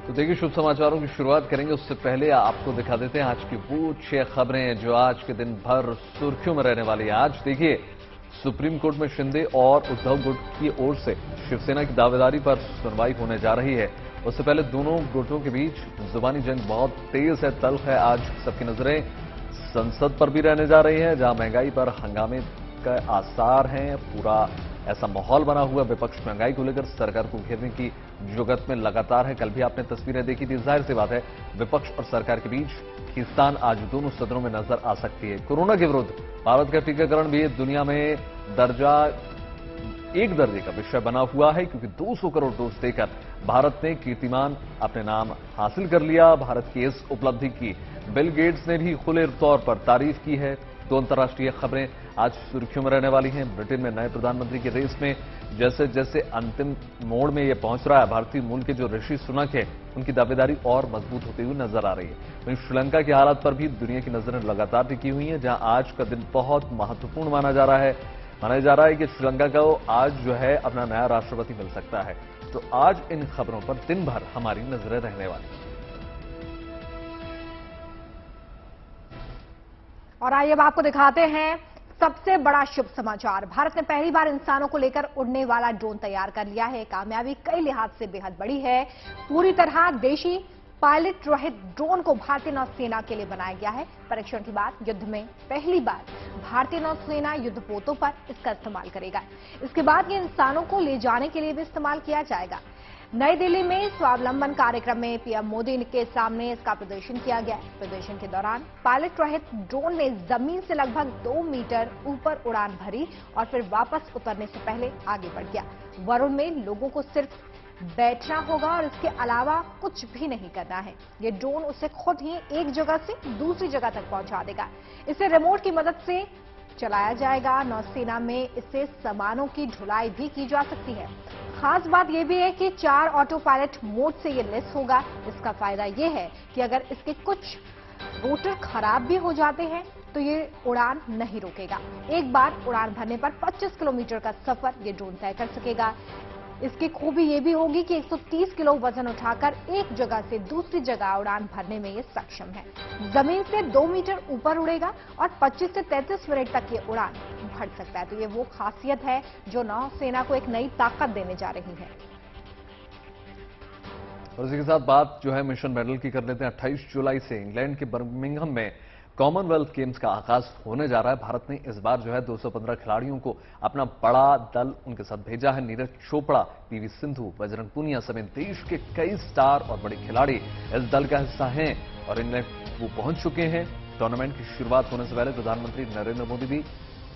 तो देखिए, शुभ समाचारों की शुरुआत करेंगे उससे पहले आपको दिखा देते हैं आज की वो 6 खबरें जो आज के दिन भर सुर्खियों में रहने वाली है। आज देखिए, सुप्रीम कोर्ट में शिंदे और उद्धव गुट की ओर से शिवसेना की दावेदारी पर सुनवाई होने जा रही है। उससे पहले दोनों गुटों के बीच जुबानी जंग बहुत तेज है, तल्ख है। आज सबकी नजरें संसद पर भी रहने जा रही है, जहां महंगाई पर हंगामे का आसार हैं। पूरा ऐसा माहौल बना हुआ, विपक्ष महंगाई को लेकर सरकार को घेरने की जुगत में लगातार है। कल भी आपने तस्वीरें देखी थी। जाहिर सी बात है, विपक्ष और सरकार के बीच खींचतान आज दोनों सदनों में नजर आ सकती है। कोरोना के विरुद्ध भारत का टीकाकरण भी दुनिया में एक दर्जे का विषय बना हुआ है, क्योंकि 200 करोड़ डोज देकर भारत ने कीर्तिमान अपने नाम हासिल कर लिया। भारत की इस उपलब्धि की बिल गेट्स ने भी खुले तौर पर तारीफ की है। दो अंतर्राष्ट्रीय खबरें आज सुर्खियों में रहने वाली हैं। ब्रिटेन में नए प्रधानमंत्री की रेस में जैसे जैसे अंतिम मोड़ में यह पहुंच रहा है, भारतीय मूल के जो ऋषि सुनक है, उनकी दावेदारी और मजबूत होती हुई नजर आ रही है। वहीं श्रीलंका की हालात पर भी दुनिया की नजरें लगातार टिकी हुई हैं, जहां आज का दिन बहुत महत्वपूर्ण माना जा रहा है। माना जा रहा है कि श्रीलंका को आज जो है अपना नया राष्ट्रपति मिल सकता है। तो आज इन खबरों पर दिन भर हमारी नजरें रहने वाली हैं। और आइए अब आपको दिखाते हैं सबसे बड़ा शुभ समाचार। भारत ने पहली बार इंसानों को लेकर उड़ने वाला ड्रोन तैयार कर लिया है। कामयाबी कई लिहाज से बेहद बड़ी है। पूरी तरह देशी पायलट रहित ड्रोन को भारतीय नौसेना के लिए बनाया गया है। परीक्षण के बाद युद्ध में पहली बार भारतीय नौसेना युद्धपोतों पर इसका इस्तेमाल करेगा। इसके बाद ये इंसानों को ले जाने के लिए भी इस्तेमाल किया जाएगा। नई दिल्ली में स्वावलंबन कार्यक्रम में पीएम मोदी के सामने इसका प्रदर्शन किया गया। प्रदर्शन के दौरान पायलट रहित ड्रोन ने जमीन से लगभग 2 मीटर ऊपर उड़ान भरी और फिर वापस उतरने से पहले आगे बढ़ गया। वरुण में लोगों को सिर्फ बैठना होगा और इसके अलावा कुछ भी नहीं करना है। ये ड्रोन उसे खुद ही एक जगह से दूसरी जगह तक पहुंचा देगा। इसे रिमोट की मदद से चलाया जाएगा। नौसेना में इससे सामानों की ढुलाई भी की जा सकती है। खास बात यह भी है कि 4 ऑटो पायलट मोड से ये लेस होगा। इसका फायदा यह है कि अगर इसके कुछ रोटर खराब भी हो जाते हैं तो ये उड़ान नहीं रोकेगा। एक बार उड़ान भरने पर 25 किलोमीटर का सफर ये ड्रोन तय कर सकेगा। इसकी खूबी ये भी होगी कि 130 किलो वजन उठाकर एक जगह से दूसरी जगह उड़ान भरने में ये सक्षम है। जमीन से 2 मीटर ऊपर उड़ेगा और 25 से 33 मिनट तक ये उड़ान भर सकता है। तो ये वो खासियत है जो नौसेना को एक नई ताकत देने जा रही है। और इसी के साथ बात जो है मिशन मेडल की कर लेते हैं। 28 जुलाई से इंग्लैंड के बर्मिंघम में कॉमनवेल्थ गेम्स का आगाज होने जा रहा है। भारत ने इस बार जो है 215 खिलाड़ियों को अपना बड़ा दल उनके साथ भेजा है। नीरज चोपड़ा, पीवी सिंधु, बजरंग पुनिया समेत देश के कई स्टार और बड़े खिलाड़ी इस दल का हिस्सा हैं और इंग्लैंड वो पहुंच चुके हैं। टूर्नामेंट की शुरुआत होने से पहले प्रधानमंत्री नरेंद्र मोदी भी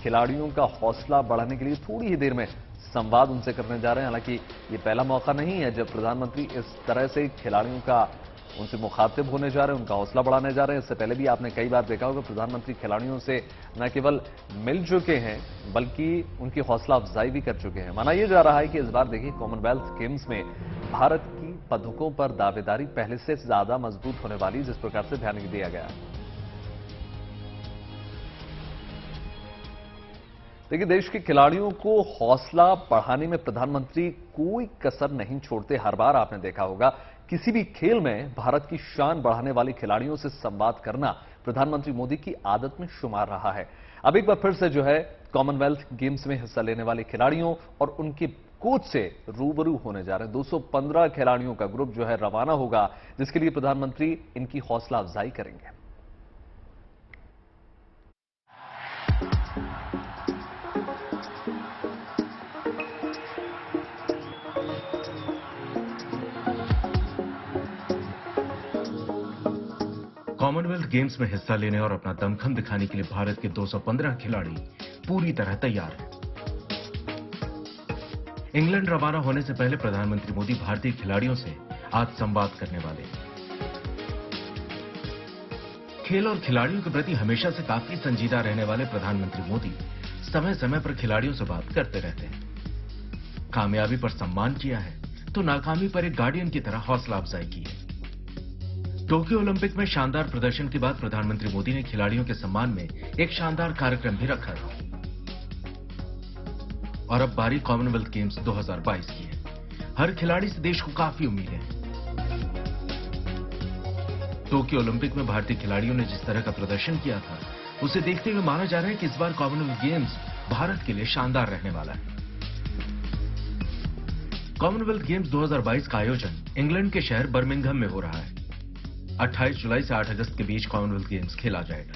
खिलाड़ियों का हौसला बढ़ाने के लिए थोड़ी ही देर में संवाद उनसे करने जा रहे हैं। हालांकि ये पहला मौका नहीं है जब प्रधानमंत्री इस तरह से खिलाड़ियों का उनसे मुखातिब होने जा रहे हैं, उनका हौसला बढ़ाने जा रहे हैं। इससे पहले भी आपने कई बार देखा होगा प्रधानमंत्री खिलाड़ियों से न केवल मिल चुके हैं बल्कि उनकी हौसला अफजाई भी कर चुके हैं। माना यह जा रहा है कि इस बार देखिए कॉमनवेल्थ गेम्स में भारत की पदकों पर दावेदारी पहले से ज्यादा मजबूत होने वाली, जिस प्रकार से ध्यान दिया गया है। देखिए, देश के खिलाड़ियों को हौसला बढ़ाने में प्रधानमंत्री कोई कसर नहीं छोड़ते। हर बार आपने देखा होगा किसी भी खेल में भारत की शान बढ़ाने वाले खिलाड़ियों से संवाद करना प्रधानमंत्री मोदी की आदत में शुमार रहा है। अब एक बार फिर से जो है कॉमनवेल्थ गेम्स में हिस्सा लेने वाले खिलाड़ियों और उनके कोच से रूबरू होने जा रहे हैं। 215 खिलाड़ियों का ग्रुप जो है रवाना होगा, जिसके लिए प्रधानमंत्री इनकी हौसला अफजाई करेंगे। कॉमनवेल्थ गेम्स में हिस्सा लेने और अपना दमखम दिखाने के लिए भारत के 215 खिलाड़ी पूरी तरह तैयार हैं। इंग्लैंड रवाना होने से पहले प्रधानमंत्री मोदी भारतीय खिलाड़ियों से आज संवाद करने वाले हैं। खेल और खिलाड़ियों के प्रति हमेशा से काफी संजीदा रहने वाले प्रधानमंत्री मोदी समय समय पर खिलाड़ियों से बात करते रहते हैं। कामयाबी पर सम्मान किया है तो नाकामी पर एक गार्डियन की तरह हौसला अफजाई की है। टोक्यो ओलंपिक में शानदार प्रदर्शन के बाद प्रधानमंत्री मोदी ने खिलाड़ियों के सम्मान में एक शानदार कार्यक्रम भी रखा था। और अब बारी कॉमनवेल्थ गेम्स 2022 की है। हर खिलाड़ी से देश को काफी उम्मीदें हैं। टोक्यो ओलंपिक में भारतीय खिलाड़ियों ने जिस तरह का प्रदर्शन किया था, उसे देखते हुए माना जा रहा है कि इस बार कॉमनवेल्थ गेम्स भारत के लिए शानदार रहने वाला है। कॉमनवेल्थ गेम्स 2022 का आयोजन इंग्लैंड के शहर बर्मिंघम में हो रहा है। 28 जुलाई से 8 अगस्त के बीच कॉमनवेल्थ गेम्स खेला जाएगा।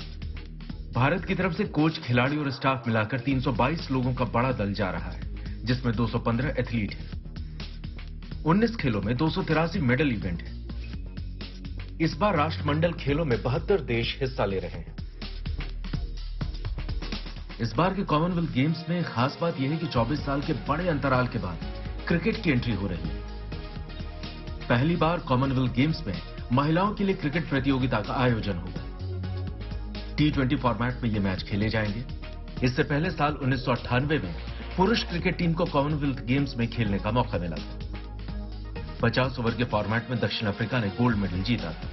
भारत की तरफ से कोच, खिलाड़ी और स्टाफ मिलाकर 322 लोगों का बड़ा दल जा रहा है, जिसमें 215 एथलीट हैं। 19 खेलों में 283 मेडल इवेंट है। इस बार राष्ट्रमंडल खेलों में 72 देश हिस्सा ले रहे हैं। इस बार के कॉमनवेल्थ गेम्स में खास बात यह है कि 24 साल के बड़े अंतराल के बाद क्रिकेट की एंट्री हो रही है। पहली बार कॉमनवेल्थ गेम्स में महिलाओं के लिए क्रिकेट प्रतियोगिता का आयोजन होगा। T20 फॉर्मेट में ये मैच खेले जाएंगे। इससे पहले साल 1998 में पुरुष क्रिकेट टीम को कॉमनवेल्थ गेम्स में खेलने का मौका मिला था। 50 ओवर के फॉर्मेट में दक्षिण अफ्रीका ने गोल्ड मेडल जीता था।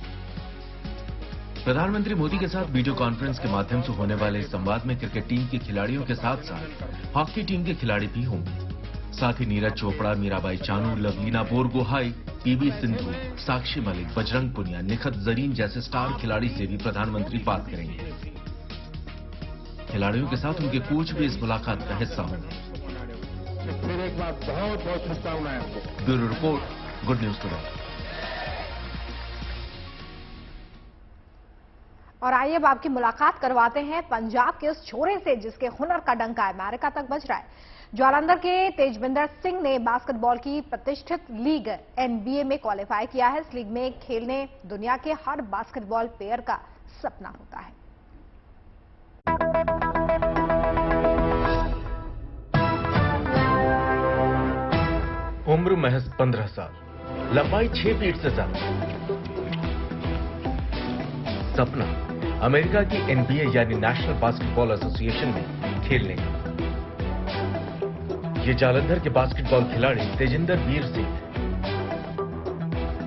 प्रधानमंत्री मोदी के साथ वीडियो कॉन्फ्रेंस के माध्यम से होने वाले इस संवाद में क्रिकेट टीम के खिलाड़ियों के साथ साथ हॉकी टीम के खिलाड़ी भी होंगे। साथ ही नीरज चोपड़ा, मीराबाई चानू, लवलीना बोरगोहाई, पीवी सिंधु, साक्षी मलिक, बजरंग पुनिया, निखत जरीन जैसे स्टार खिलाड़ी से भी प्रधानमंत्री बात करेंगे। खिलाड़ियों के साथ उनके कोच भी इस मुलाकात का हिस्सा होंगे। फिर एक बार बहुत बहुत शुभकामनाएं आपको। Bureau report, good news today. और आइए अब आपकी मुलाकात करवाते हैं पंजाब के उस छोरे से जिसके हुनर का डंका अमेरिका तक बज रहा है। जालंधर के तेजविंदर सिंह ने बास्केटबॉल की प्रतिष्ठित लीग NBA में क्वालिफाई किया है। इस लीग में खेलने दुनिया के हर बास्केटबॉल प्लेयर का सपना होता है। उम्र महज 15 साल, लंबाई 6 फीट से ज्यादा। सपना अमेरिका की NBA यानी नेशनल बास्केटबॉल एसोसिएशन में खेलने का। ये जालंधर के बास्केटबॉल खिलाड़ी तेजिंदर वीर सिंह।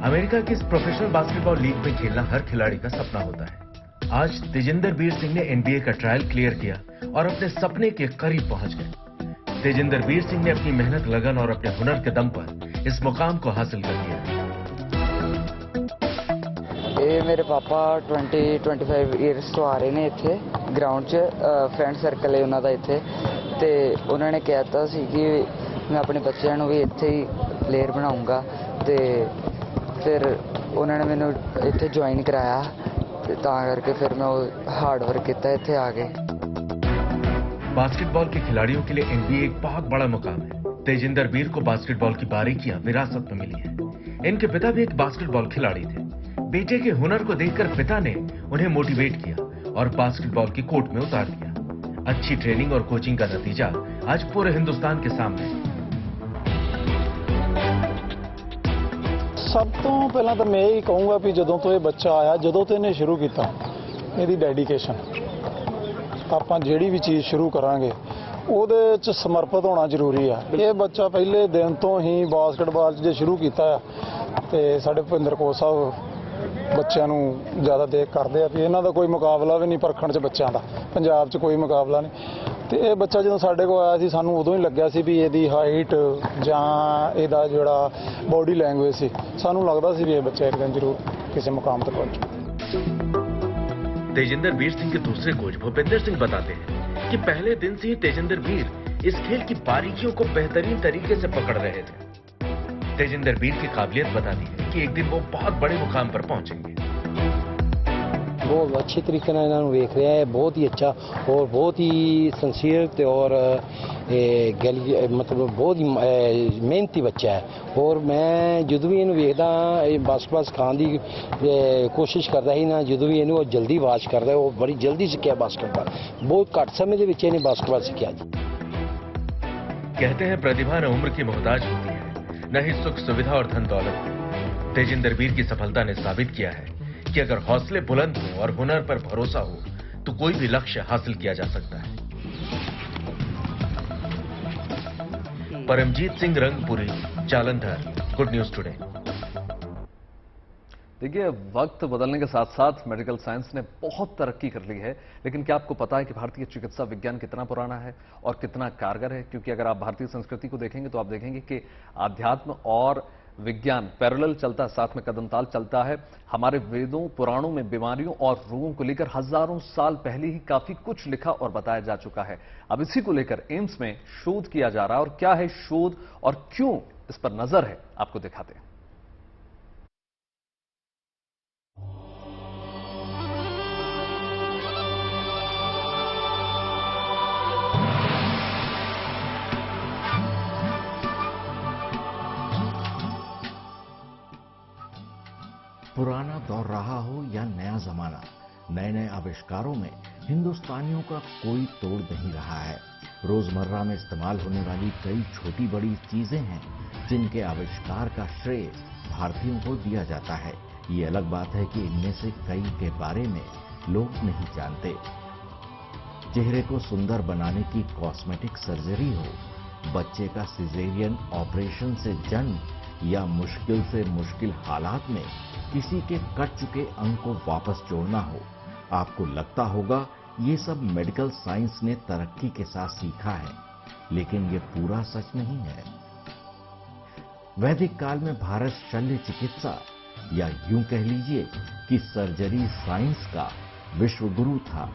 अमेरिका की इस प्रोफेशनल बास्केटबॉल लीग में खेलना हर खिलाड़ी का सपना होता है। आज तेजिंदर वीर सिंह ने NBA का ट्रायल क्लियर किया और अपने सपने के करीब पहुंच गए। तेजिंदर वीर सिंह ने अपनी मेहनत, लगन और अपने हुनर के दम पर इस मुकाम को हासिल कर लिया। ਇਹ ਮੇਰੇ ਪਾਪਾ 20-25 ਇਅਰਸ ਤੋਂ ਆ ਰਹੇ ਨੇ ਇੱਥੇ ਗਰਾਊਂਡ 'ਚ ਫਰੈਂਡ ਸਰਕਲ ਹੈ ਉਹਨਾਂ ਦਾ ਇੱਥੇ ਤੇ ਉਹਨਾਂ ਨੇ ਕਹਿਤਾ ਸੀ ਕਿ ਮੈਂ ਆਪਣੇ ਬੱਚਿਆਂ ਨੂੰ ਵੀ ਇੱਥੇ ਹੀ ਪਲੇਅਰ ਬਣਾਉਂਗਾ ਤੇ ਫਿਰ ਉਹਨਾਂ ਨੇ ਮੈਨੂੰ ਇੱਥੇ ਜੁਆਇਨ ਕਰਾਇਆ ਤੇ ਤਾਂ ਕਰਕੇ ਫਿਰ ਮੈਂ ਹਾਰਡ ਵਰਕ ਕੀਤਾ ਇੱਥੇ ਆ ਕੇ। बास्केटबॉल के खिलाड़ियों के लिए NBA एक बहुत बड़ा मुकाम है। तेजिंदर वीर को बास्केटबॉल की बारीकियां विरासत में मिली है। इनके पिता भी एक बास्केटबॉल खिलाड़ी थे। बेटे के हुनर को देखकर पिता ने उन्हें मोटिवेट किया और बास्केटबॉल की कोर्ट में उतार दिया। अच्छी ट्रेनिंग और कोचिंग का नतीजा आज पूरे हिंदुस्तान के सामने है। ਸਭ ਤੋਂ ਪਹਿਲਾਂ ਤਾਂ ਮੈਂ ਇਹ ਕਹੂੰਗਾ ਵੀ ਜਦੋਂ ਤੋਂ ਇਹ ਬੱਚਾ ਆਇਆ, ਜਦੋਂ ਤੋਂ ਇਹਨੇ ਸ਼ੁਰੂ ਕੀਤਾ, ਇਹਦੀ ਡੈਡੀਕੇਸ਼ਨ, ਆਪਾਂ ਜਿਹੜੀ ਵੀ ਚੀਜ਼ ਸ਼ੁਰੂ ਕਰਾਂਗੇ ਉਹਦੇ 'ਚ ਸਮਰਪਿਤ ਹੋਣਾ ਜ਼ਰੂਰੀ ਆ। ਇਹ ਬੱਚਾ ਪਹਿਲੇ ਦਿਨ ਤੋਂ ਹੀ ਬਾਸਕਟਬਾਲ 'ਚ ਜੇ ਸ਼ੁਰੂ ਕੀਤਾ ਆ ਤੇ ਸਾਡੇ ਭੁਪਿੰਦਰ ਕੋਚ ਸਾਹਿਬ ਬੱਚਿਆਂ ਨੂੰ ਜ਼ਿਆਦਾ ਦੇਖ ਕਰਦੇ ਆ ਵੀ ਇਹਨਾਂ ਦਾ ਕੋਈ ਮੁਕਾਬਲਾ ਵੀ ਨਹੀਂ ਪਰਖਣ 'ਚ ਬੱਚਿਆਂ ਦਾ, ਪੰਜਾਬ 'ਚ ਕੋਈ ਮੁਕਾਬਲਾ ਨਹੀਂ। ਤੇ ਇਹ ਬੱਚਾ ਜਦੋਂ ਸਾਡੇ ਕੋਲ ਆਇਆ ਸੀ ਸਾਨੂੰ ਉਦੋਂ ਹੀ ਲੱਗਿਆ ਸੀ ਵੀ ਇਹਦੀ ਹਾਈਟ ਜਾਂ ਇਹਦਾ ਜਿਹੜਾ ਬੋਡੀ ਲੈਂਗੁਏਜ ਸੀ, ਸਾਨੂੰ ਲੱਗਦਾ ਸੀ ਵੀ ਇਹ ਬੱਚਾ ਇੱਕ ਦਿਨ ਜ਼ਰੂਰ ਕਿਸੇ ਮੁਕਾਮ ਤੱਕ ਪਹੁੰਚੂ। तेजिंदर वीर सिंह के दूसरे कोच भूपिंदर सिंह बताते हैं कि पहले दिन से ही तेजिंदर वीर इस खेल की बारीकियों को बेहतरीन तरीके से पकड़ रहे थे। तेजिंदर वीर की काबिलियत बताती है कि एक दिन वो बहुत बड़े मुकाम पर पहुंचेंगे। बहुत अच्छे तरीके ਨਾਲ ਇਹਨਾਂ ਨੂੰ ਵੇਖ ਰਿਹਾ ਹੈ, ਬਹੁਤ ਹੀ ਅੱਛਾ और बहुत ही सिंसियर ਤੇ और मतलब बहुत ही ਮਿਹਨਤੀ ਬੱਚਾ ਹੈ। और मैं ਜਦੋਂ ਵੀ ਇਹਨੂੰ ਵੇਖਦਾ ਇਹ ਬਾਸਕਟਬਾਲ ਸਿਖਾਉਣ ਦੀ ਕੋਸ਼ਿਸ਼ ਕਰਦਾ ਸੀ ਨਾ, ਜਦੋਂ ਵੀ ਇਹਨੂੰ ਉਹ ਜਲਦੀ ਵਾਚ ਕਰਦਾ, ਉਹ ਬੜੀ ਜਲਦੀ ਸਿੱਖਿਆ ਬਾਸਕਟਬਾਲ। ਬਹੁਤ ਘੱਟ ਸਮੇਂ ਦੇ ਵਿੱਚ ਇਹਨੇ ਬਾਸਕਟਬਾਲ ਸਿੱਖਿਆ। कहते हैं प्रतिभा न उम्र की मोहताज होती है, न ही सुख सुविधा और धन दौलत। तेजिंदर वीर की सफलता ने साबित किया है कि अगर हौसले बुलंद हो और हुनर पर भरोसा हो तो कोई भी लक्ष्य हासिल किया जा सकता है। Paramjit Singh Rangpuri, Jalandhar, good news today. देखिए, वक्त बदलने के साथ साथ मेडिकल साइंस ने बहुत तरक्की कर ली है, लेकिन क्या आपको पता है कि भारतीय चिकित्सा विज्ञान कितना पुराना है और कितना कारगर है? क्योंकि अगर आप भारतीय संस्कृति को देखेंगे तो आप देखेंगे कि आध्यात्म और विज्ञान पैरेलल चलता है, साथ में कदम ताल चलता है। हमारे वेदों पुराणों में बीमारियों और रोगों को लेकर हजारों साल पहले ही काफी कुछ लिखा और बताया जा चुका है। अब इसी को लेकर एम्स में शोध किया जा रहा है, और क्या है शोध और क्यों इस पर नजर है, आपको दिखाते हैं। पुराना दौर रहा हो या नया जमाना, नए नए आविष्कारों में हिंदुस्तानियों का कोई तोड़ नहीं रहा है। रोजमर्रा में इस्तेमाल होने वाली कई छोटी बड़ी चीजें हैं जिनके आविष्कार का श्रेय भारतीयों को दिया जाता है। ये अलग बात है कि इनमें से कई के बारे में लोग नहीं जानते। चेहरे को सुंदर बनाने की कॉस्मेटिक सर्जरी हो, बच्चे का सिजेरियन ऑपरेशन से जन्म, या मुश्किल से मुश्किल हालात में किसी के कट चुके अंग को वापस जोड़ना हो, आपको लगता होगा ये सब मेडिकल साइंस ने तरक्की के साथ सीखा है, लेकिन ये पूरा सच नहीं है। वैदिक काल में भारत शल्य चिकित्सा, या यूं कह लीजिए कि सर्जरी साइंस का विश्व गुरु था।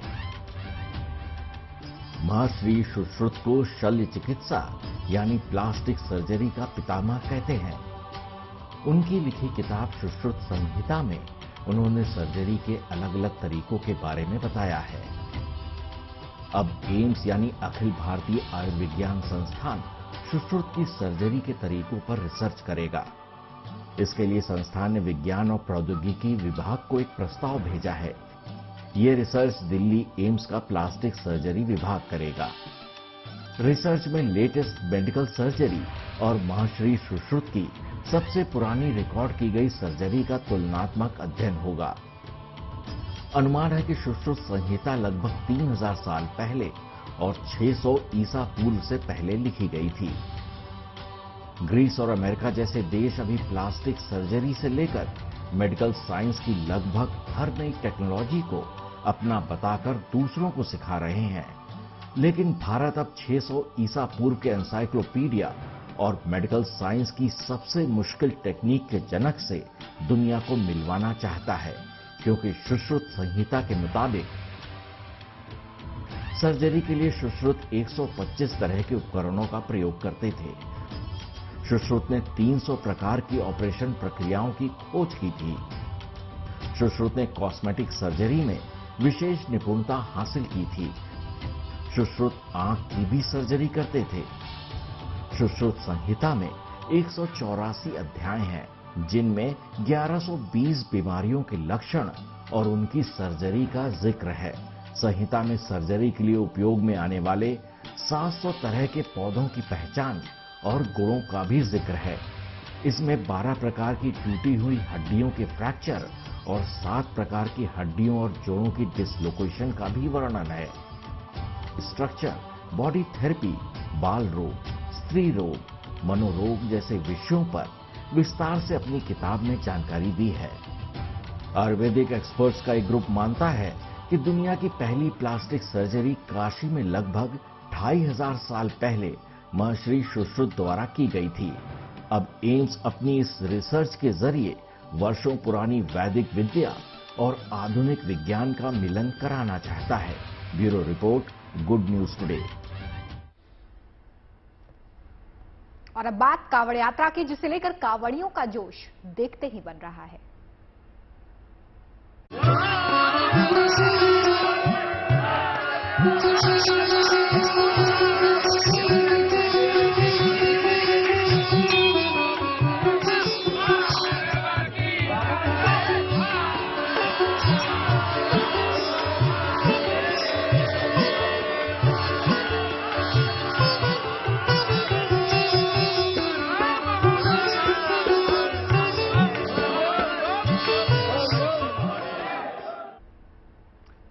महर्षि सुश्रुत को शल्य चिकित्सा यानी प्लास्टिक सर्जरी का पितामह कहते हैं। उनकी लिखी किताब सुश्रुत संहिता में उन्होंने सर्जरी के अलग अलग तरीकों के बारे में बताया है। अब एम्स यानी अखिल भारतीय आयुर्विज्ञान संस्थान सुश्रुत की सर्जरी के तरीकों पर रिसर्च करेगा। इसके लिए संस्थान ने विज्ञान और प्रौद्योगिकी विभाग को एक प्रस्ताव भेजा है। ये रिसर्च दिल्ली एम्स का प्लास्टिक सर्जरी विभाग करेगा। रिसर्च में लेटेस्ट मेडिकल सर्जरी और महर्षि सुश्रुत की सबसे पुरानी रिकॉर्ड की गई सर्जरी का तुलनात्मक अध्ययन होगा। अनुमान है कि सुश्रुत संहिता लगभग 3000 साल पहले और 600 ईसा पूर्व से पहले लिखी गई थी। ग्रीस और अमेरिका जैसे देश अभी प्लास्टिक सर्जरी से लेकर मेडिकल साइंस की लगभग हर नई टेक्नोलॉजी को अपना बताकर दूसरों को सिखा रहे हैं, लेकिन भारत अब 600 ईसा पूर्व के एनसाइक्लोपीडिया और मेडिकल साइंस की सबसे मुश्किल टेक्निक के जनक से दुनिया को मिलवाना चाहता है, क्योंकि सुश्रुत संहिता के मुताबिक सर्जरी के लिए सुश्रुत 125 तरह के उपकरणों का प्रयोग करते थे। सुश्रुत ने 300 प्रकार की ऑपरेशन प्रक्रियाओं की खोज की थी। सुश्रुत ने कॉस्मेटिक सर्जरी में विशेष निपुणता हासिल की थी। सुश्रुत आंख की भी सर्जरी करते थे। सुश्रुत संहिता में 184 अध्याय हैं, जिनमें 1120 बीमारियों के लक्षण और उनकी सर्जरी का जिक्र है। संहिता में सर्जरी के लिए उपयोग में आने वाले 700 तरह के पौधों की पहचान और गुणों का भी जिक्र है। इसमें 12 प्रकार की टूटी हुई हड्डियों के फ्रैक्चर और 7 प्रकार की हड्डियों और जोड़ों की डिसलोकेशन का भी वर्णन है। स्ट्रक्चर, बॉडी थेरेपी, बाल रोग, स्त्री रोग, मनोरोग जैसे विषयों पर विस्तार से अपनी किताब में जानकारी दी है। आयुर्वेदिक एक्सपर्ट्स का एक ग्रुप मानता है कि दुनिया की पहली प्लास्टिक सर्जरी काशी में लगभग 2500 साल पहले महर्षि सुश्रुत द्वारा की गई थी। अब एम्स अपनी इस रिसर्च के जरिए वर्षों पुरानी वैदिक विद्या और आधुनिक विज्ञान का मिलन कराना चाहता है। Bureau report, good news today. और अब बात कांवड़ यात्रा की, जिसे लेकर कांवड़ियों का जोश देखते ही बन रहा है।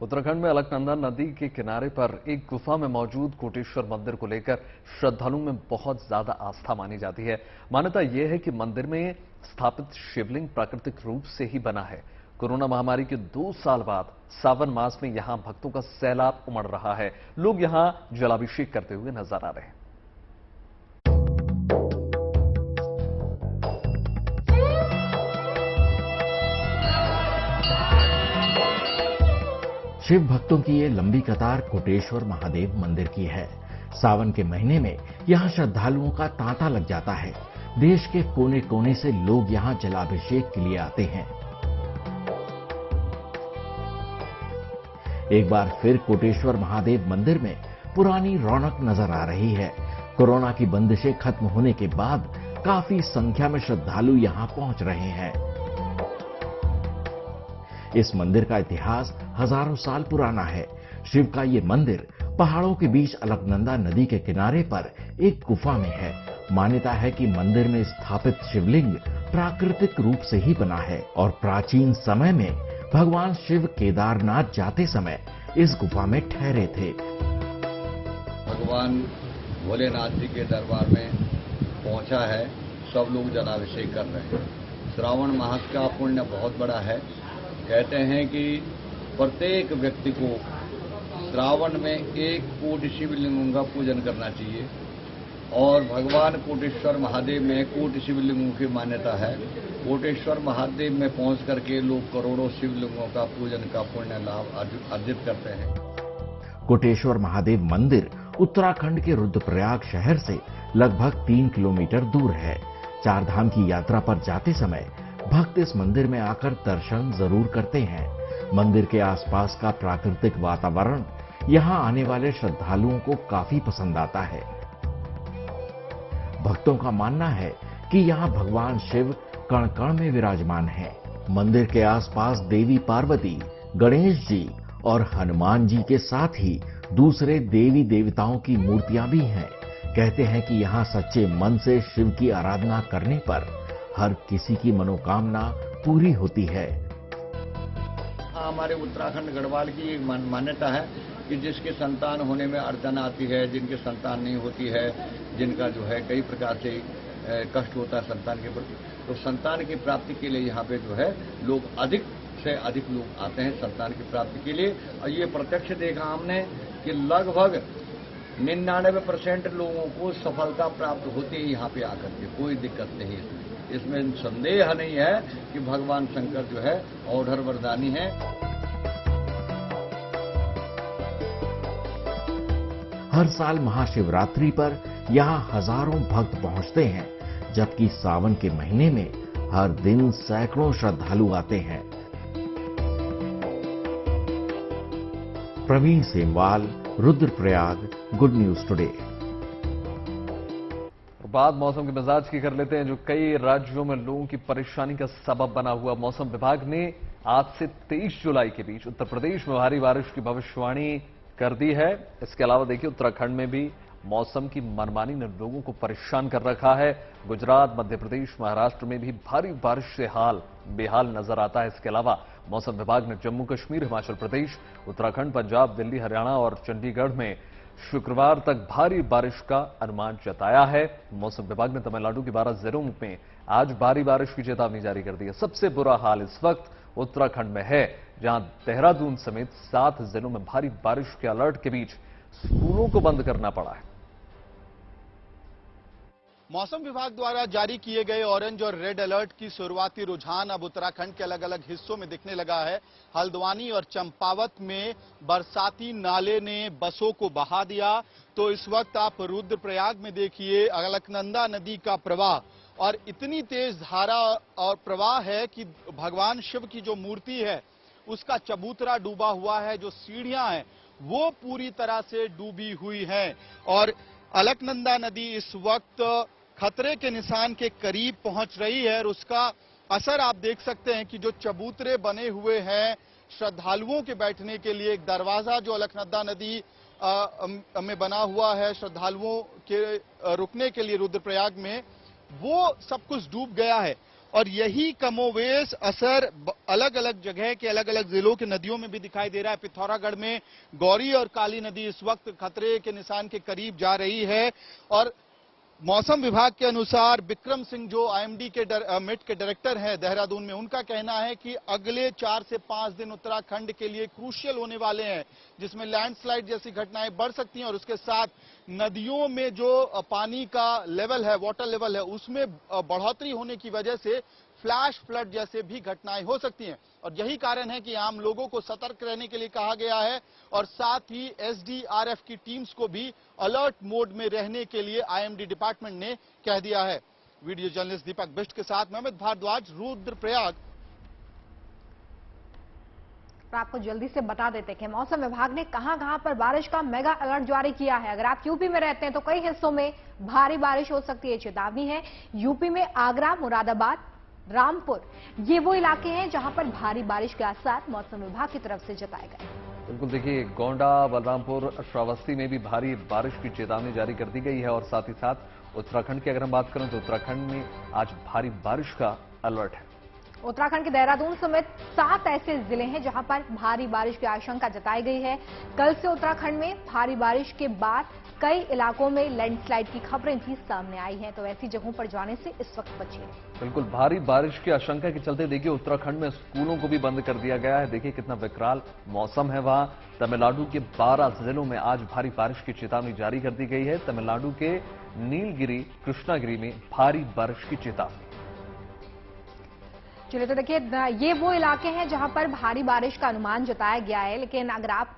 उत्तराखंड में अलकनंदा नदी के किनारे पर एक गुफा में मौजूद कोटेश्वर मंदिर को लेकर श्रद्धालुओं में बहुत ज्यादा आस्था मानी जाती है। मान्यता यह है कि मंदिर में स्थापित शिवलिंग प्राकृतिक रूप से ही बना है। कोरोना महामारी के 2 साल बाद सावन मास में यहां भक्तों का सैलाब उमड़ रहा है। लोग यहां जलाभिषेक करते हुए नजर आ रहे हैं। शिव भक्तों की ये लंबी कतार कोटेश्वर महादेव मंदिर की है। सावन के महीने में यहाँ श्रद्धालुओं का तांता लग जाता है। देश के कोने कोने से लोग यहाँ जलाभिषेक के लिए आते हैं। एक बार फिर कोटेश्वर महादेव मंदिर में पुरानी रौनक नजर आ रही है। कोरोना की बंदिशें खत्म होने के बाद काफी संख्या में श्रद्धालु यहां पहुंच रहे हैं। इस मंदिर का इतिहास हजारों साल पुराना है। शिव का ये मंदिर पहाड़ों के बीच अलकनंदा नदी के किनारे पर एक गुफा में है। मान्यता है कि मंदिर में स्थापित शिवलिंग प्राकृतिक रूप से ही बना है और प्राचीन समय में भगवान शिव केदारनाथ जाते समय इस गुफा में ठहरे थे। भगवान भोलेनाथ जी के दरबार में पहुंचा है, सब लोग जलाभिषेक कर रहे हैं। श्रावण मास का पुण्य बहुत बड़ा है। कहते हैं कि प्रत्येक व्यक्ति को श्रावण में 1 कोटि शिवलिंगों का पूजन करना चाहिए और भगवान कोटेश्वर महादेव में कोटि शिवलिंगों की मान्यता है। कोटेश्वर महादेव में पहुंच करके लोग करोड़ों शिवलिंगों का पूजन का पुण्य लाभ अर्जित करते हैं। कोटेश्वर महादेव मंदिर उत्तराखंड के रुद्रप्रयाग शहर से लगभग 3 किलोमीटर दूर है। 4 धाम की यात्रा पर जाते समय भक्त इस मंदिर में आकर दर्शन जरूर करते हैं। मंदिर के आसपास का प्राकृतिक वातावरण यहां आने वाले श्रद्धालुओं को काफी पसंद आता है। भक्तों का मानना है कि यहां भगवान शिव कण कण में विराजमान हैं। मंदिर के आसपास देवी पार्वती, गणेश जी और हनुमान जी के साथ ही दूसरे देवी देवताओं की मूर्तियां भी हैं। कहते हैं कि यहाँ सच्चे मन से शिव की आराधना करने पर हर किसी की मनोकामना पूरी होती है। हमारे उत्तराखंड गढ़वाल की एक मान्यता है कि जिसके संतान होने में अड़चन आती है, जिनके संतान नहीं होती है, जिनका जो है कई प्रकार से कष्ट होता है संतान के प्रति, तो संतान की प्राप्ति के लिए यहाँ पे जो है लोग अधिक से अधिक लोग आते हैं संतान की प्राप्ति के लिए। और ये प्रत्यक्ष देखा हमने कि लगभग 99% लोगों को सफलता प्राप्त होती है यहाँ पे आकर के, कोई दिक्कत नहीं है। इसमें संदेह नहीं है कि भगवान शंकर जो है औढ़र वरदानी है। हर साल महाशिवरात्रि पर यहाँ हजारों भक्त पहुंचते हैं, जबकि सावन के महीने में हर दिन सैकड़ों श्रद्धालु आते हैं। Praveen Semwal, Rudraprayag, good news today. बात मौसम के मिजाज की कर लेते हैं, जो कई राज्यों में लोगों की परेशानी का सबब बना हुआ। मौसम विभाग ने आज से 23 जुलाई के बीच उत्तर प्रदेश में भारी बारिश की भविष्यवाणी कर दी है। इसके अलावा देखिए उत्तराखंड में भी मौसम की मनमानी ने लोगों को परेशान कर रखा है। गुजरात, मध्य प्रदेश, महाराष्ट्र में भी भारी बारिश से हाल बेहाल नजर आता है। इसके अलावा मौसम विभाग ने जम्मू कश्मीर, हिमाचल प्रदेश, उत्तराखंड, पंजाब, दिल्ली, हरियाणा और चंडीगढ़ में शुक्रवार तक भारी बारिश का अनुमान जताया है। मौसम विभाग ने तमिलनाडु के 12 जिलों में आज भारी बारिश की चेतावनी जारी कर दी है। सबसे बुरा हाल इस वक्त उत्तराखंड में है, जहां देहरादून समेत 7 जिलों में भारी बारिश के अलर्ट के बीच स्कूलों को बंद करना पड़ा है। मौसम विभाग द्वारा जारी किए गए ऑरेंज और रेड अलर्ट की शुरुआती रुझान अब उत्तराखंड के अलग अलग हिस्सों में दिखने लगा है। हल्द्वानी और चंपावत में बरसाती नाले ने बसों को बहा दिया, तो इस वक्त आप रुद्रप्रयाग में देखिए अलकनंदा नदी का प्रवाह, और इतनी तेज धारा और प्रवाह है कि भगवान शिव की जो मूर्ति है उसका चबूतरा डूबा हुआ है, जो सीढ़ियां हैं वो पूरी तरह से डूबी हुई हैं। और अलकनंदा नदी इस वक्त खतरे के निशान के करीब पहुंच रही है और उसका असर आप देख सकते हैं कि जो चबूतरे बने हुए हैं श्रद्धालुओं के बैठने के लिए, एक दरवाजा जो अलकनंदा नदी में बना हुआ है श्रद्धालुओं के रुकने के लिए रुद्रप्रयाग में, वो सब कुछ डूब गया है। और यही कमोवेश असर अलग अलग जगह के अलग अलग जिलों के नदियों में भी दिखाई दे रहा है। पिथौरागढ़ में गौरी और काली नदी इस वक्त खतरे के निशान के करीब जा रही है। और मौसम विभाग के अनुसार विक्रम सिंह जो आईएमडी के मिट के डायरेक्टर हैं देहरादून में, उनका कहना है कि अगले 4 से 5 दिन उत्तराखंड के लिए क्रूशियल होने वाले हैं, जिसमें लैंडस्लाइड जैसी घटनाएं बढ़ सकती हैं और उसके साथ नदियों में जो पानी का लेवल है, वाटर लेवल है, उसमें बढ़ोतरी होने की वजह से फ्लैश फ्लड जैसे भी घटनाएं हो सकती हैं। और यही कारण है कि आम लोगों को सतर्क रहने के लिए कहा गया है और साथ ही एसडीआरएफ की टीम्स को भी अलर्ट मोड में रहने के लिए आईएमडी डिपार्टमेंट ने कह दिया है। वीडियो जर्नलिस्ट दीपक बिष्ट के साथ मोहम्मद भारद्वाज, रुद्रप्रयाग। आपको जल्दी से बता देते हैं कि मौसम विभाग ने कहां-कहां पर बारिश का मेगा अलर्ट जारी किया है। अगर आप यूपी में रहते हैं तो कई हिस्सों में भारी बारिश हो सकती है, चेतावनी है। यूपी में आगरा, मुरादाबाद, रामपुर, ये वो इलाके हैं जहां पर भारी बारिश के आसार मौसम विभाग की तरफ से जताए गए। बिल्कुल, देखिए गोंडा, बलरामपुर, श्रावस्ती में भी भारी बारिश की चेतावनी जारी कर दी गई है। और साथ ही साथ उत्तराखंड की अगर हम बात करें तो उत्तराखंड में आज भारी बारिश का अलर्ट है। उत्तराखंड के देहरादून समेत 7 ऐसे जिले हैं जहां पर भारी बारिश की आशंका जताई गई है। कल से उत्तराखंड में भारी बारिश के बाद कई इलाकों में लैंडस्लाइड की खबरें भी सामने आई हैं, तो ऐसी जगहों पर जाने से इस वक्त बचिए। बिल्कुल, भारी बारिश की आशंका के चलते देखिए उत्तराखंड में स्कूलों को भी बंद कर दिया गया है। देखिए कितना विकराल मौसम है वहां। तमिलनाडु के 12 जिलों में आज भारी बारिश की चेतावनी जारी कर दी गई है। तमिलनाडु के नीलगिरी, कृष्णागिरी में भारी बारिश की चेतावनी। चलिए, तो देखिए ये वो इलाके हैं जहां पर भारी बारिश का अनुमान जताया गया है। लेकिन अगर आप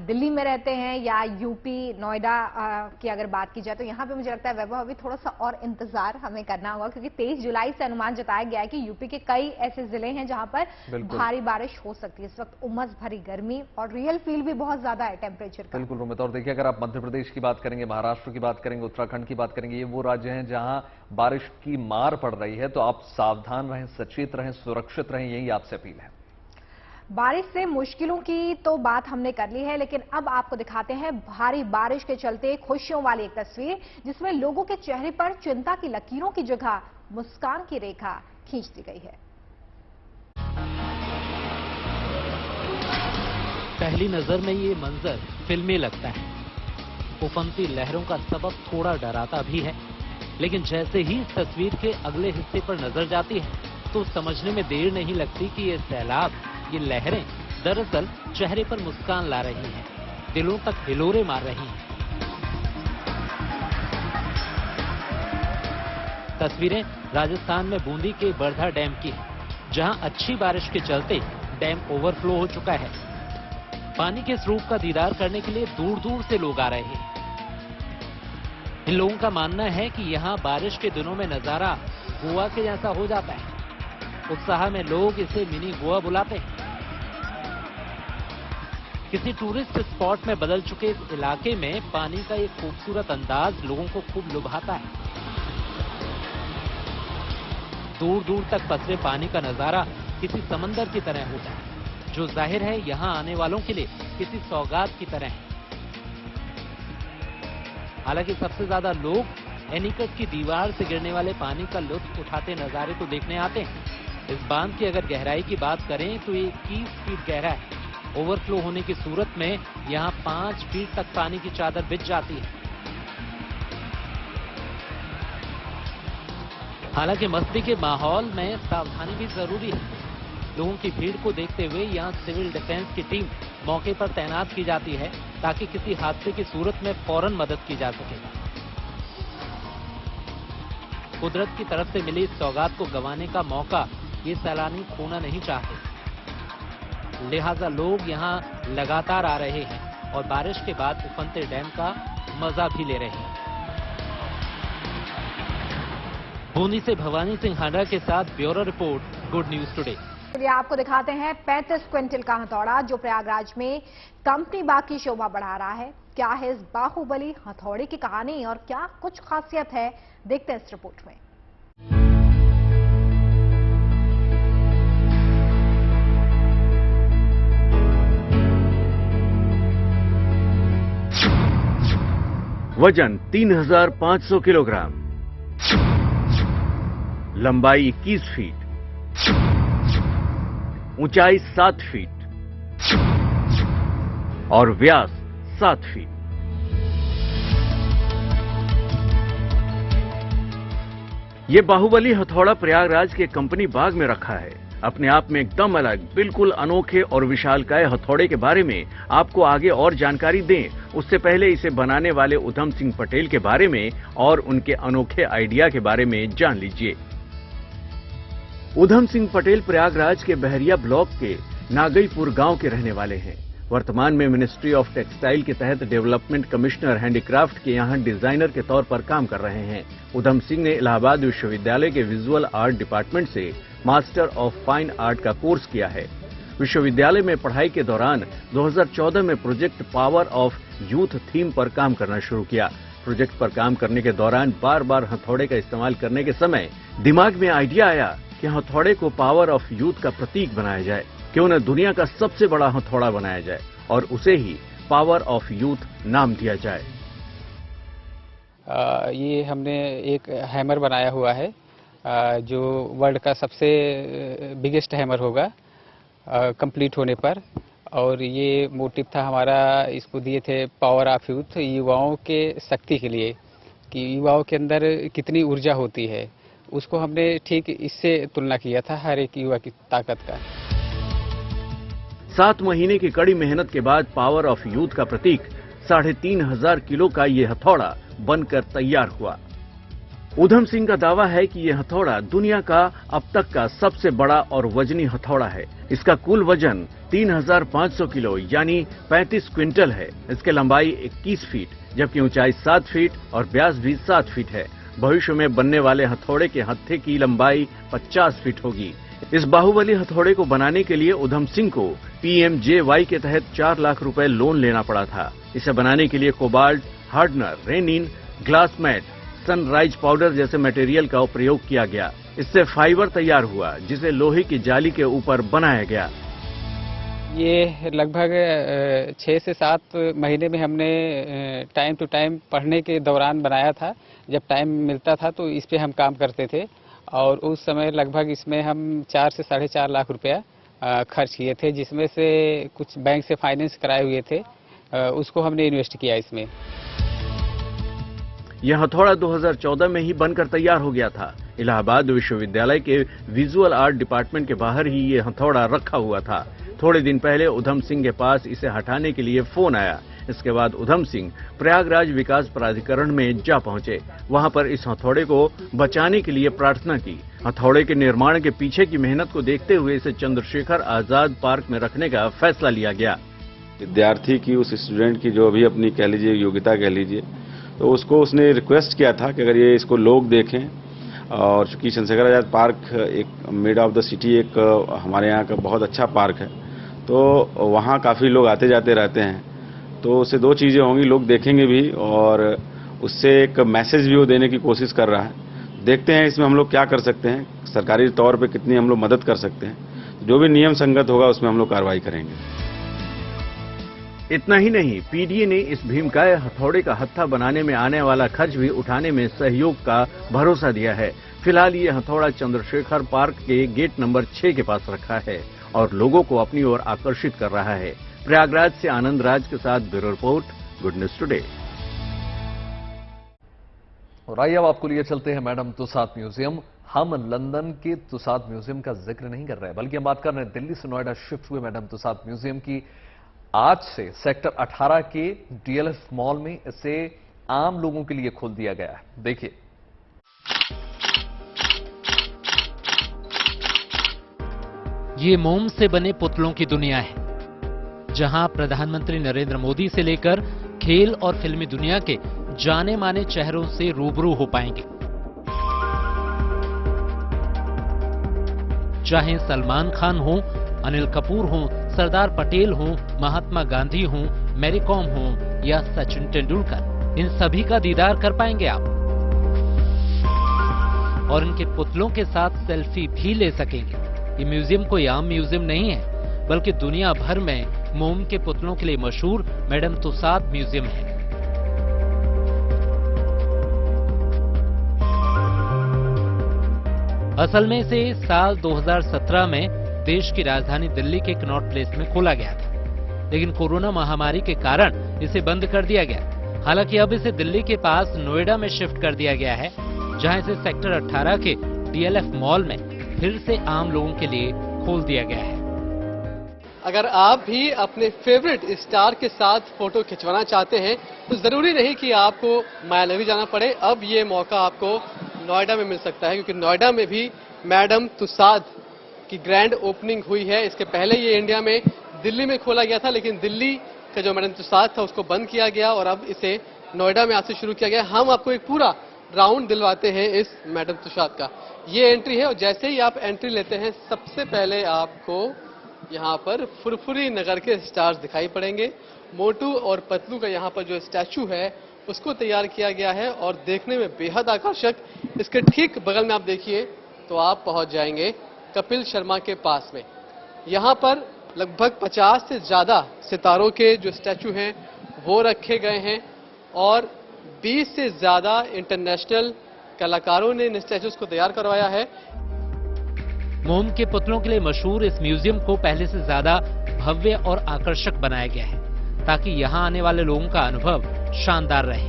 दिल्ली में रहते हैं या यूपी, नोएडा की अगर बात की जाए तो यहां पे मुझे लगता है वैभव अभी थोड़ा सा और इंतजार हमें करना होगा, क्योंकि 23 जुलाई से अनुमान जताया गया है कि यूपी के कई ऐसे जिले हैं जहां पर भारी बारिश हो सकती है। इस वक्त उमस भरी गर्मी और रियल फील भी बहुत ज्यादा है टेम्परेचर का। बिल्कुल रोमित, और देखिए अगर आप मध्य प्रदेश की बात करेंगे, महाराष्ट्र की बात करेंगे, उत्तराखंड की बात करेंगे, ये वो राज्य हैं जहां बारिश की मार पड़ रही है। तो आप सावधान रहें, सचेत रहें, सुरक्षित रहें, यही आपसे अपील है। बारिश से मुश्किलों की तो बात हमने कर ली है, लेकिन अब आपको दिखाते हैं भारी बारिश के चलते खुशियों वाली एक तस्वीर, जिसमें लोगों के चेहरे पर चिंता की लकीरों की जगह मुस्कान की रेखा खींच दी गई है। पहली नजर में ये मंजर फिल्मी लगता है। उफनती लहरों का सबब थोड़ा डराता भी है, लेकिन जैसे ही इस तस्वीर के अगले हिस्से पर नजर जाती है तो समझने में देर नहीं लगती कि ये सैलाब, ये लहरें दरअसल चेहरे पर मुस्कान ला रही हैं, दिलों तक हिलोरे मार रही हैं। तस्वीरें राजस्थान में बूंदी के बरधा डैम की हैं, जहां अच्छी बारिश के चलते डैम ओवरफ्लो हो चुका है। पानी के स्वरूप का दीदार करने के लिए दूर दूर से लोग आ रहे हैं। इन लोगों का मानना है कि यहाँ बारिश के दिनों में नजारा गोवा के जैसा हो जाता है। उत्साह में लोग इसे मिनी गोवा बुलाते हैं। किसी टूरिस्ट स्पॉट में बदल चुके इस इलाके में पानी का एक खूबसूरत अंदाज लोगों को खूब लुभाता है। दूर दूर तक पसरे पानी का नजारा किसी समंदर की तरह होता है, जो जाहिर है यहाँ आने वालों के लिए किसी सौगात की तरह है। हालांकि सबसे ज्यादा लोग एनीकट की दीवार से गिरने वाले पानी का लुत्फ उठाते नजारे को देखने आते हैं। इस बांध की अगर गहराई की बात करें तो ये 21 फीट गहरा है। ओवरफ्लो होने की सूरत में यहाँ 5 फीट तक पानी की चादर बिछ जाती है। हालांकि मस्ती के माहौल में सावधानी भी जरूरी है। लोगों की भीड़ को देखते हुए यहाँ सिविल डिफेंस की टीम मौके पर तैनात की जाती है, ताकि किसी हादसे की सूरत में फौरन मदद की जा सके। कुदरत की तरफ से मिली इस सौगात को गंवाने का मौका ये सैलानी खोना नहीं चाहते, लिहाजा लोग यहाँ लगातार आ रहे हैं और बारिश के बाद उफनते डैम का मजा भी ले रहे हैं। बूंदी से भवानी सिंह हांडा के साथ bureau report, good news today. चलिए आपको दिखाते हैं 35 क्विंटल का हथौड़ा जो प्रयागराज में कंपनी बाग की शोभा बढ़ा रहा है। क्या है इस बाहुबली हथौड़े की कहानी और क्या कुछ खासियत है, देखते हैं इस रिपोर्ट में। वजन 3500 किलोग्राम, लंबाई 21 फीट, ऊंचाई 7 फीट और व्यास 7 फीट। ये बाहुबली हथौड़ा प्रयागराज के कंपनी बाग में रखा है। अपने आप में एकदम अलग, बिल्कुल अनोखे और विशालकाय हथौड़े के बारे में आपको आगे और जानकारी दें, उससे पहले इसे बनाने वाले उधम सिंह पटेल के बारे में और उनके अनोखे आइडिया के बारे में जान लीजिए। उधम सिंह पटेल प्रयागराज के बहरिया ब्लॉक के नागईपुर गांव के रहने वाले हैं। वर्तमान में मिनिस्ट्री ऑफ टेक्सटाइल के तहत डेवलपमेंट कमिश्नर हैंडीक्राफ्ट के यहां डिजाइनर के तौर पर काम कर रहे हैं। उधम सिंह ने इलाहाबाद विश्वविद्यालय के विजुअल आर्ट डिपार्टमेंट से मास्टर ऑफ फाइन आर्ट का कोर्स किया है। विश्वविद्यालय में पढ़ाई के दौरान 2014 में project power of youth theme पर काम करना शुरू किया। प्रोजेक्ट पर काम करने के दौरान बार बार हथौड़े का इस्तेमाल करने के समय दिमाग में आइडिया आया कि हथौड़े को पावर ऑफ यूथ का प्रतीक बनाया जाए, क्यों न दुनिया का सबसे बड़ा हथौड़ा बनाया जाए और उसे ही पावर ऑफ यूथ नाम दिया जाए। ये हमने एक हैमर बनाया हुआ है जो वर्ल्ड का सबसे बिगेस्ट हैमर होगा कंप्लीट होने पर, और ये मोटिव था हमारा, इसको दिए थे पावर ऑफ यूथ, युवाओं के शक्ति के लिए, कि युवाओं के अंदर कितनी ऊर्जा होती है, उसको हमने ठीक इससे तुलना किया था हर एक युवा की ताकत का। 7 महीने की कड़ी मेहनत के बाद पावर ऑफ यूथ का प्रतीक 3500 किलो का ये हथौड़ा बनकर तैयार हुआ। उधम सिंह का दावा है कि यह हथौड़ा दुनिया का अब तक का सबसे बड़ा और वजनी हथौड़ा है। इसका कुल वजन 3500 किलो यानी 35 क्विंटल है। इसकी लंबाई 21 फीट जबकि ऊंचाई 7 फीट और व्यास भी 7 फीट है। भविष्य में बनने वाले हथौड़े के हत्थे की लंबाई 50 फीट होगी। इस बाहुबली हथौड़े को बनाने के लिए उधम सिंह को PMJY के तहत 4 लाख रुपए लोन लेना पड़ा था। इसे बनाने के लिए कोबाल्ट, हार्डनर, रेनिन, ग्लास मैट, सनराइज पाउडर जैसे मटेरियल का प्रयोग किया गया। इससे फाइबर तैयार हुआ जिसे लोहे की जाली के ऊपर बनाया गया। ये लगभग 6 से 7 महीने में हमने टाइम टू टाइम पढ़ने के दौरान बनाया था। जब टाइम मिलता था तो इस पे हम काम करते थे और उस समय लगभग इसमें हम 4 से 4.5 लाख रुपया खर्च किए थे, जिसमें से कुछ बैंक से फाइनेंस कराए हुए थे, उसको हमने इन्वेस्ट किया इसमें। यह हथौड़ा 2014 में ही बनकर तैयार हो गया था। इलाहाबाद विश्वविद्यालय के विजुअल आर्ट डिपार्टमेंट के बाहर ही ये हथौड़ा रखा हुआ था। थोड़े दिन पहले उधम सिंह के पास इसे हटाने के लिए फोन आया। इसके बाद उधम सिंह प्रयागराज विकास प्राधिकरण में जा पहुंचे। वहां पर इस हथौड़े को बचाने के लिए प्रार्थना की। हथौड़े के निर्माण के पीछे की मेहनत को देखते हुए इसे चंद्रशेखर आजाद पार्क में रखने का फैसला लिया गया। विद्यार्थी की, उस स्टूडेंट की जो भी अपनी कह लीजिए योग्यता कह लीजिए, तो उसको उसने रिक्वेस्ट किया था कि अगर ये इसको लोग देखें, और चूंकि चंद्रशेखर आजाद पार्क एक मिड ऑफ द सिटी एक हमारे यहाँ का बहुत अच्छा पार्क है, तो वहाँ काफ़ी लोग आते जाते रहते हैं, तो उससे 2 चीज़ें होंगी, लोग देखेंगे भी और उससे एक मैसेज भी वो देने की कोशिश कर रहा है। देखते हैं इसमें हम लोग क्या कर सकते हैं, सरकारी तौर पे कितनी हम लोग मदद कर सकते हैं। जो भी नियम संगत होगा उसमें हम लोग कार्रवाई करेंगे। इतना ही नहीं, PDA ने इस भीमकाय हथौड़े का हत्था बनाने में आने वाला खर्च भी उठाने में सहयोग का भरोसा दिया है। फिलहाल ये हथौड़ा चंद्रशेखर पार्क के गेट नंबर 6 के पास रखा है और लोगों को अपनी ओर आकर्षित कर रहा है। प्रयागराज से आनंद राज के साथ bureau report, good news today. और आइए अब आपको लिए चलते हैं मैडम तुसाद म्यूजियम। हम लंदन के तुसाद म्यूजियम का जिक्र नहीं कर रहे हैं, बल्कि हम बात कर रहे हैं दिल्ली से नोएडा शिफ्ट हुए मैडम तुसाद म्यूजियम की। आज से सेक्टर 18 के DLF मॉल में इसे आम लोगों के लिए खोल दिया गया है। देखिए, ये मोम से बने पुतलों की दुनिया है, जहां प्रधानमंत्री नरेंद्र मोदी से लेकर खेल और फिल्मी दुनिया के जाने माने चेहरों से रूबरू हो पाएंगे। चाहे सलमान खान हो, अनिल कपूर हो, सरदार पटेल हो, महात्मा गांधी हो, मैरी कॉम हो या सचिन तेंदुलकर, इन सभी का दीदार कर पाएंगे आप और इनके पुतलों के साथ सेल्फी भी ले सकेंगे। ये म्यूजियम कोई आम म्यूजियम नहीं है, बल्कि दुनिया भर में मोम के पुतलों के लिए मशहूर मैडम तुसाद म्यूजियम है। असल में इसे साल 2017 में देश की राजधानी दिल्ली के कनॉट प्लेस में खोला गया था, लेकिन कोरोना महामारी के कारण इसे बंद कर दिया गया। हालांकि अब इसे दिल्ली के पास नोएडा में शिफ्ट कर दिया गया है, जहां इसे सेक्टर 18 के DLF मॉल में फिर से आम लोगों के लिए खोल दिया गया है। अगर आप भी अपने फेवरेट स्टार के साथ फोटो खिंचवाना चाहते हैं तो जरूरी नहीं कि आपको मायानगरी जाना पड़े। अब ये मौका आपको नोएडा में मिल सकता है, क्योंकि नोएडा में भी मैडम तुसाद की ग्रैंड ओपनिंग हुई है। इसके पहले ये इंडिया में दिल्ली में खोला गया था, लेकिन दिल्ली का जो मैडम तुसाद था उसको बंद किया गया और अब इसे नोएडा में आज से शुरू किया गया। हम आपको एक पूरा राउंड दिलवाते हैं इस मैडम तुसाद का। ये एंट्री है और जैसे ही आप एंट्री लेते हैं सबसे पहले आपको यहाँ पर फुरफुरी नगर के स्टार्स दिखाई पड़ेंगे। मोटू और पतलू का यहाँ पर जो स्टैचू है उसको तैयार किया गया है और देखने में बेहद आकर्षक। इसके ठीक बगल में आप देखिए तो आप पहुंच जाएंगे कपिल शर्मा के पास में। यहाँ पर लगभग 50 से ज्यादा सितारों के जो स्टैचू हैं वो रखे गए हैं और 20 से ज्यादा इंटरनेशनल कलाकारों ने इन स्टैचूज को तैयार करवाया है। मोम के पुतलों के लिए मशहूर इस म्यूजियम को पहले से ज्यादा भव्य और आकर्षक बनाया गया है ताकि यहाँ आने वाले लोगों का अनुभव शानदार रहे।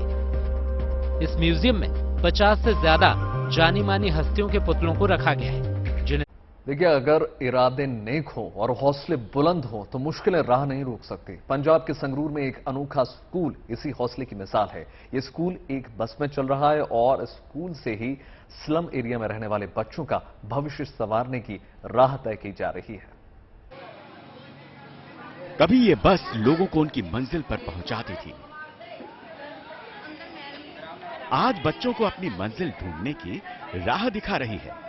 इस म्यूजियम में 50 से ज्यादा जानी मानी हस्तियों के पुतलों को रखा गया है जिन्हें देखिए, अगर इरादे नेक हों और हौसले बुलंद हों तो मुश्किलें राह नहीं रोक सकती। पंजाब के संगरूर में एक अनोखा स्कूल इसी हौसले की मिसाल है। ये स्कूल एक बस में चल रहा है और स्कूल से ही स्लम एरिया में रहने वाले बच्चों का भविष्य संवारने की राह तय की जा रही है। कभी ये बस लोगों को उनकी मंजिल पर पहुंचाती थी, आज बच्चों को अपनी मंजिल ढूंढने की राह दिखा रही है।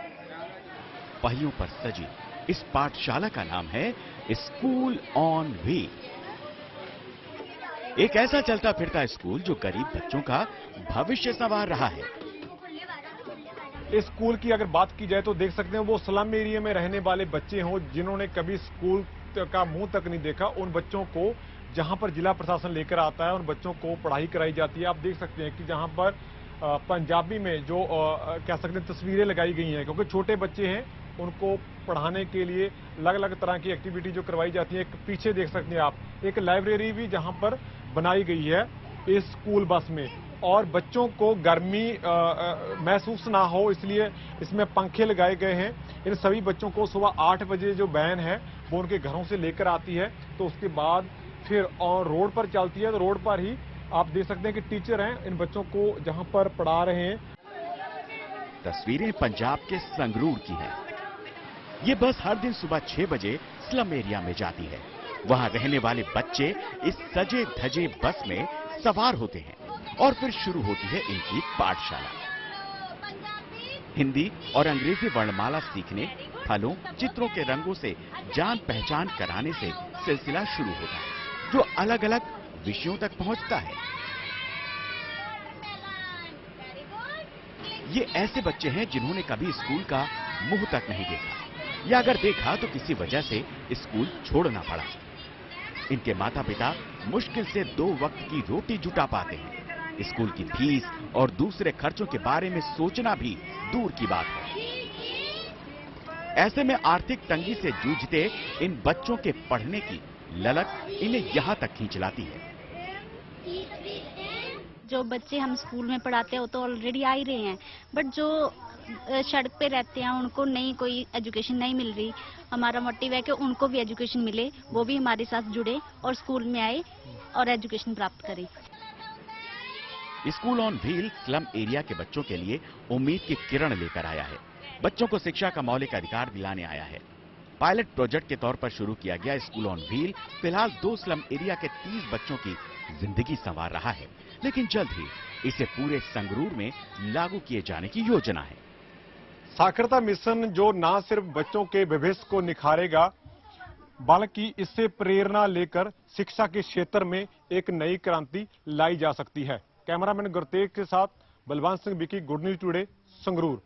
पहियों पर सजी इस पाठशाला का नाम है स्कूल ऑन व्हील। एक ऐसा चलता फिरता स्कूल जो गरीब बच्चों का भविष्य संवार रहा है। इस स्कूल की अगर बात की जाए तो देख सकते हैं वो स्लम एरिया में रहने वाले बच्चे हों जिन्होंने कभी स्कूल का मुंह तक नहीं देखा। उन बच्चों को जहां पर जिला प्रशासन लेकर आता है उन बच्चों को पढ़ाई कराई जाती है। आप देख सकते हैं कि जहां पर पंजाबी में जो कह सकते हैं तस्वीरें लगाई गई हैं, क्योंकि छोटे बच्चे हैं उनको पढ़ाने के लिए अलग अलग तरह की एक्टिविटी जो करवाई जाती है। एक पीछे देख सकते हैं आप एक लाइब्रेरी भी जहां पर बनाई गई है इस स्कूल बस में, और बच्चों को गर्मी महसूस ना हो इसलिए इसमें पंखे लगाए गए हैं। इन सभी बच्चों को सुबह 8 बजे जो वैन है वो उनके घरों से लेकर आती है, तो उसके बाद फिर और रोड पर चलती है। तो रोड पर ही आप देख सकते हैं कि टीचर हैं इन बच्चों को जहां पर पढ़ा रहे हैं। तस्वीरें पंजाब के संगरूर की हैं। ये बस हर दिन सुबह 6 बजे स्लम एरिया में जाती है। वहां रहने वाले बच्चे इस सजे धजे बस में सवार होते हैं और फिर शुरू होती है इनकी पाठशाला। हिंदी और अंग्रेजी वर्णमाला सीखने, फलों, चित्रों के रंगों से जान पहचान कराने से सिलसिला शुरू होता है जो अलग अलग विषयों तक पहुंचता है। ये ऐसे बच्चे हैं जिन्होंने कभी स्कूल का मुंह तक नहीं देखा, या अगर देखा तो किसी वजह से स्कूल छोड़ना पड़ा। इनके माता पिता मुश्किल से 2 वक्त की रोटी जुटा पाते हैं। स्कूल की फीस और दूसरे खर्चों के बारे में सोचना भी दूर की बात है। ऐसे में आर्थिक तंगी से जूझते इन बच्चों के पढ़ने की ललक इन्हें यहाँ तक खींच लाती है। जो बच्चे हम स्कूल में पढ़ाते हैं वो तो ऑलरेडी आ ही रहे हैं, बट जो सड़क पे रहते हैं उनको नई कोई एजुकेशन नहीं मिल रही। हमारा मोटिव है कि उनको भी एजुकेशन मिले, वो भी हमारे साथ जुड़े और स्कूल में आए और एजुकेशन प्राप्त करें। School on wheel slum area के बच्चों के लिए उम्मीद की किरण लेकर आया है। बच्चों को शिक्षा का मौलिक अधिकार दिलाने आया है। पायलट प्रोजेक्ट के तौर पर शुरू किया गया स्कूल ऑन व्हील फिलहाल 2 स्लम एरिया के 30 बच्चों की जिंदगी संवार रहा है, लेकिन जल्द ही इसे पूरे संगरूर में लागू किए जाने की योजना है। साक्षरता मिशन जो न सिर्फ बच्चों के भविष्य को निखारेगा बल्कि इससे प्रेरणा लेकर शिक्षा के क्षेत्र में एक नई क्रांति लाई जा सकती है। कैमरामैन गुरतेज के साथ बलवंत सिंह बिकी, गुड न्यूज टुडे, संगरूर।